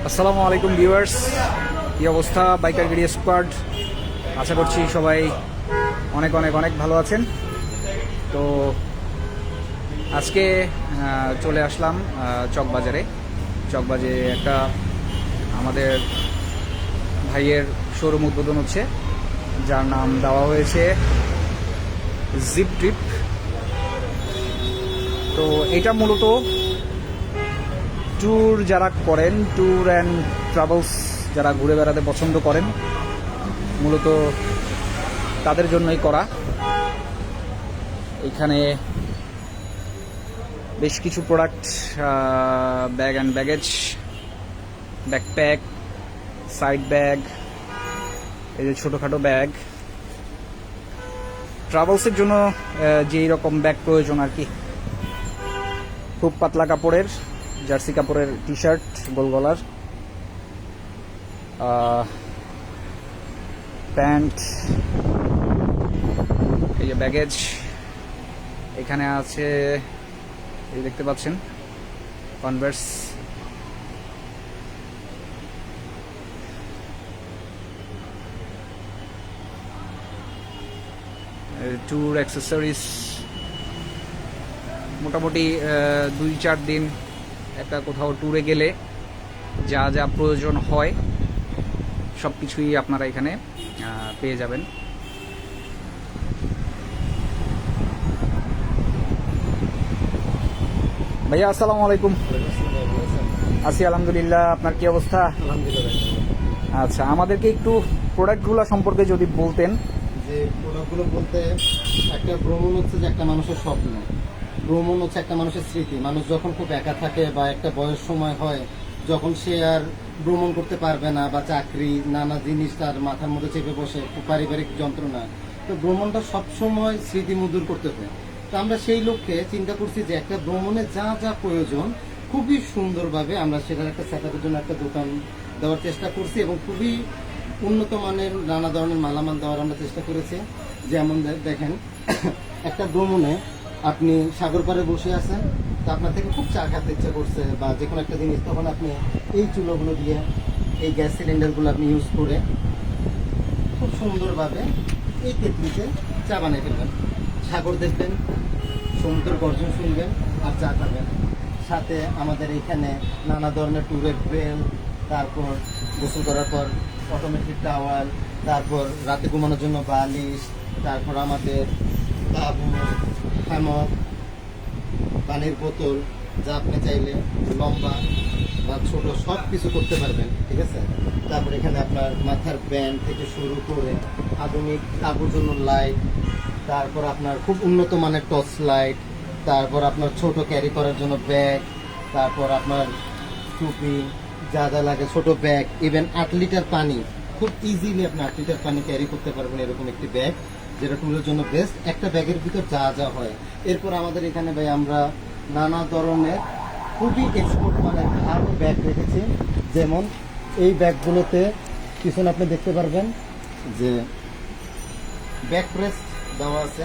আসসালামু আলাইকুম ভিউয়ার্স, কি অবস্থা বাইকার গেড়ি স্কোয়াড? আশা করছি সবাই অনেক অনেক অনেক ভালো আছেন। তো আজকে চলে আসলাম চকবাজারে। চকবাজারে একটা আমাদের ভাইয়ের শোরুম উদ্বোধন হচ্ছে, যার নাম দেওয়া হয়েছে জিপ ট্রিপ। তো এটা মূলত ট্যুর যারা করেন, ট্যুর অ্যান্ড ট্রাভেলস যারা ঘুরে বেড়াতে পছন্দ করেন, মূলত তাদের জন্যই করা। এখানে বেশ কিছু product, bag and baggage, backpack, side bag, এই যে ছোটোখাটো ব্যাগ, ট্রাভেলসের জন্য যেই রকম ব্যাগ প্রয়োজন আর কি। খুব পাতলা কাপড়ের, জার্সি কাপড়ের টি শার্ট, গোল গলার, প্যান্ট, এই যে ব্যাগেজ। এখানে আছে, এই দেখতে পাচ্ছেন, কনভার্স, ট্যুর অ্যাক্সেসরিজ। মোটামুটি 2-4 দিন একটা কোথাও ট্যুরে গেলে যা যা প্রয়োজন হয় সব কিছুই আপনারা এখানে পেয়ে যাবেন। ভাইয়া আসসালামু আলাইকুম। আছি আলহামদুলিল্লাহ, আপনার কি অবস্থা? আচ্ছা, আমাদেরকে একটু প্রোডাক্টগুলো সম্পর্কে যদি বলতেন। যে প্রোডাক্টগুলো বলতে, একটা ভ্রমণ হচ্ছে যে একটা মানুষের স্বপ্ন, ভ্রমণ হচ্ছে একটা মানুষের স্মৃতি। মানুষ যখন খুব একা থাকে বা একটা বয়স সময় হয় যখন সে আর ভ্রমণ করতে পারবে না, বা চাকরি নানা জিনিস তার মাথার মধ্যে চেপে বসে, পারিবারিক যন্ত্রণা, তো ভ্রমণটা সবসময় স্মৃতি মধুর করতে হয়। তো আমরা সেই লক্ষ্যে চিন্তা করছি যে একটা ভ্রমণে যা যা প্রয়োজন খুবই সুন্দরভাবে আমরা সেটার একটা সেটআপের জন্য একটা দোকান দেওয়ার চেষ্টা করছি, এবং খুবই উন্নত মানের নানা ধরনের মালামাল দেওয়ার আমরা চেষ্টা করেছি। যেমন দেখেন, একটা ভ্রমণে আপনি সাগর পাড়ে বসে আছেন, তো আপনার থেকে খুব চা খেতে ইচ্ছে করছে বা যে কোনো একটা জিনিস, তখন আপনি এই চুলোগুলো দিয়ে, এই গ্যাস সিলিন্ডারগুলো আপনি ইউজ করে খুব সুন্দরভাবে এই কেটলিতে চা বানিয়ে ফেলবেন। সাগর দেখবেন, সমুদ্রের গর্জন শুনবেন আর চা খাবেন। সাথে আমাদের এখানে নানা ধরনের ট্যুরের বেল, তারপর গোসল করার পর অটোমেটিক টাওয়াল, তারপর রাতে ঘুমানোর জন্য বালিশ, তারপর আমাদের তাবু, হ্যামক, পানির বোতল, যা আপনি চাইলে লম্বা বা ছোট সব কিছু করতে পারবেন, ঠিক আছে। তারপর এখানে আপনার মাথার ব্যান্ড থেকে শুরু করে আধুনিক তাবুর জন্য লাইট, তারপর আপনার খুব উন্নত মানের টর্চ লাইট, তারপর আপনার ছোট ক্যারি করার জন্য ব্যাগ, তারপর আপনার টুপি, যা যা লাগে, ছোট ব্যাগ, ইভেন 8 লিটার পানি, খুব ইজিলি আপনি 8 লিটার পানি ক্যারি করতে পারবেন এরকম একটি ব্যাগ, যেটা ট্যুরের জন্য বেস্ট। একটা ব্যাগের ভিতর যা যা হয়। এরপর আমাদের এখানে ভাই আমরা নানা ধরনের খুবই এক্সপোর্ট মানের আরও ব্যাগ রেখেছি। যেমন এই ব্যাগগুলোতে পিছনে আপনি দেখতে পারবেন যে ব্যাক প্রেস দেওয়া আছে,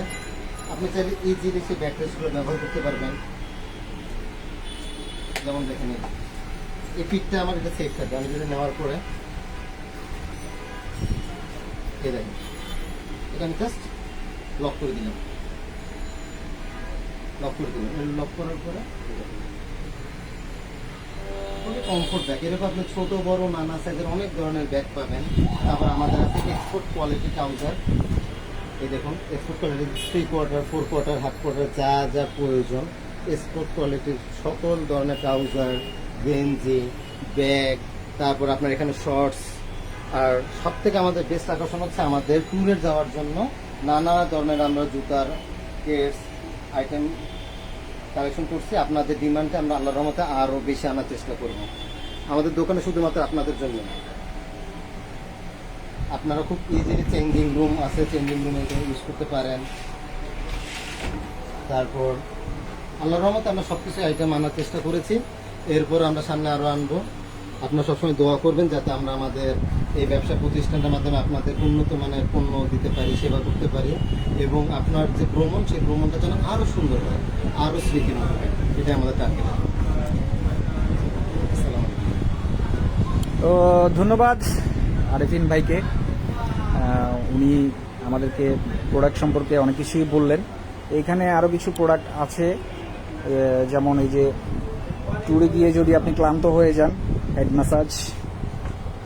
আপনি চাইলে ইজিলি সেই ব্যাক প্রেসগুলো ব্যবহার করতে পারবেন। যেমন দেখেন, এই পিকটা আমার এটা সেফ থাকবে, আমি যদি নেওয়ার পরে এই দেখেন, এটা আমি জাস্ট লক করে দিলাম, লক করার পরে খুবই কমফোর্ট ব্যাগ। এরকম আপনি ছোট বড় নানা সাইজের অনেক ধরনের ব্যাগ পাবেন। তারপর আমাদের আছে এক্সপোর্ট কোয়ালিটি ট্রাউজার। এই দেখুন, export quality 3 quarter, 4 quarter, half quarter, যা যা প্রয়োজন এক্সপোর্ট কোয়ালিটির সকল ধরনের ট্রাউজার, গেঞ্জি, ব্যাগ, তারপর আপনার এখানে শর্টস। আর সব থেকে আমাদের বেস্ট আকর্ষণ হচ্ছে আমাদের ট্যুরে যাওয়ার জন্য নানা ধরনের আমরা জুতার কেটস আইটেম কালেকশন করছি। আপনাদের ডিমান্ডে আমরা আল্লাহর রহমতে আরও বেশি আনার চেষ্টা করব। আমাদের দোকানে শুধুমাত্র আপনাদের জন্য, আপনারা খুব ইজিলি চেঞ্জিং রুম আছে, চেঞ্জিং রুমে ইউজ করতে পারেন। তারপর আল্লাহর রহমতে আমরা সব কিছু আইটেম আনার চেষ্টা করেছি। এরপর আমরা সামনে আরও আনবো। আপনারা সবসময় দোয়া করবেন যাতে আমরা আমাদের এই ব্যবসা প্রতিষ্ঠানটার মাধ্যমে আপনাদের উন্নত মানের পণ্য দিতে পারি, সেবা করতে পারি, এবং আপনার যে ভ্রমণ, সেই ভ্রমণটা যেন আরও সুন্দর হয়, আরও স্মৃতিময় হয়, এটাই আমাদের টার্গেট। আসসালামু আলাইকুম। তো ধন্যবাদ আরেফিন ভাইকে। উনি আমাদেরকে প্রোডাক্ট সম্পর্কে অনেক কিছুই বললেন। এখানে আরও কিছু প্রোডাক্ট আছে, যেমন এই যে ট্যুরে গিয়ে যদি আপনি ক্লান্ত হয়ে যান, হেড ম্যাসাজ।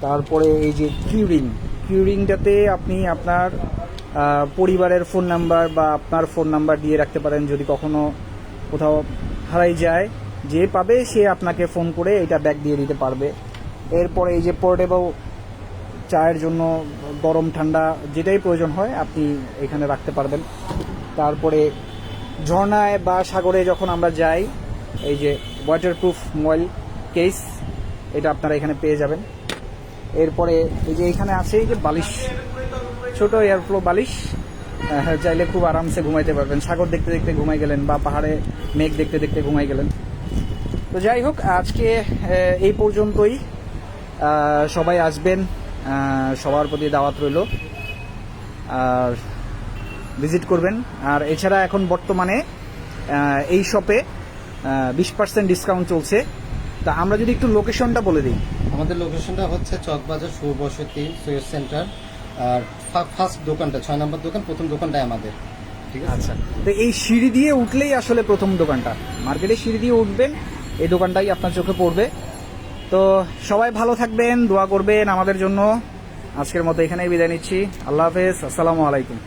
তারপরে এই যে কিউরিংটাতে আপনি আপনার পরিবারের ফোন নাম্বার বা আপনার ফোন নাম্বার দিয়ে রাখতে পারেন, যদি কখনো কোথাও হারাই যায়, যে পাবে সে আপনাকে ফোন করে এটা ব্যাগ দিয়ে দিতে পারবে। এরপরে এই যে পোর্টেবল চায়ের জন্য গরম ঠান্ডা যেটাই প্রয়োজন হয় আপনি এখানে রাখতে পারবেন। তারপরে ঝর্ণায় বা সাগরে যখন আমরা যাই, এই যে ওয়াটারপ্রুফ মোবাইল কেস, এটা আপনারা এখানে পেয়ে যাবেন। এরপরে এই যে এখানে আছে এই যে বালিশ, ছোট এয়ারফ্লো বালিশ, চাইলে খুব আরামসে ঘুমাইতে পারবেন। সাগর দেখতে দেখতে ঘুমাই গেলেন বা পাহাড়ে মেঘ দেখতে দেখতে ঘুমাই গেলেন। তো যাই হোক, আজকে এই পর্যন্তই। সবাই আসবেন, সবার প্রতি দাওয়াত রইল, আর ভিজিট করবেন। আর এছাড়া এখন বর্তমানে এই শপে 20% ডিসকাউন্ট চলছে। তা আমরা যদি একটু লোকেশনটা বলে দিই। আমাদের লোকেশনটা হচ্ছে চকবাজার শুভবসতি সৈয়দ সেন্টার, আর ফার্স্ট দোকানটা 6 নম্বর দোকান, প্রথম দোকানটাই আমাদের। ঠিক আছে। আচ্ছা, তো এই সিঁড়ি দিয়ে উঠলেই আসলে প্রথম দোকানটা, মার্কেটে সিঁড়ি দিয়ে উঠবেন, এই দোকানটাই আপনার চোখে পড়বে। তো সবাই ভালো থাকবেন, দোয়া করবেন আমাদের জন্য। আজকের মতো এখানেই বিদায় নিচ্ছি। আল্লাহ হাফেজ, আসসালামু আলাইকুম।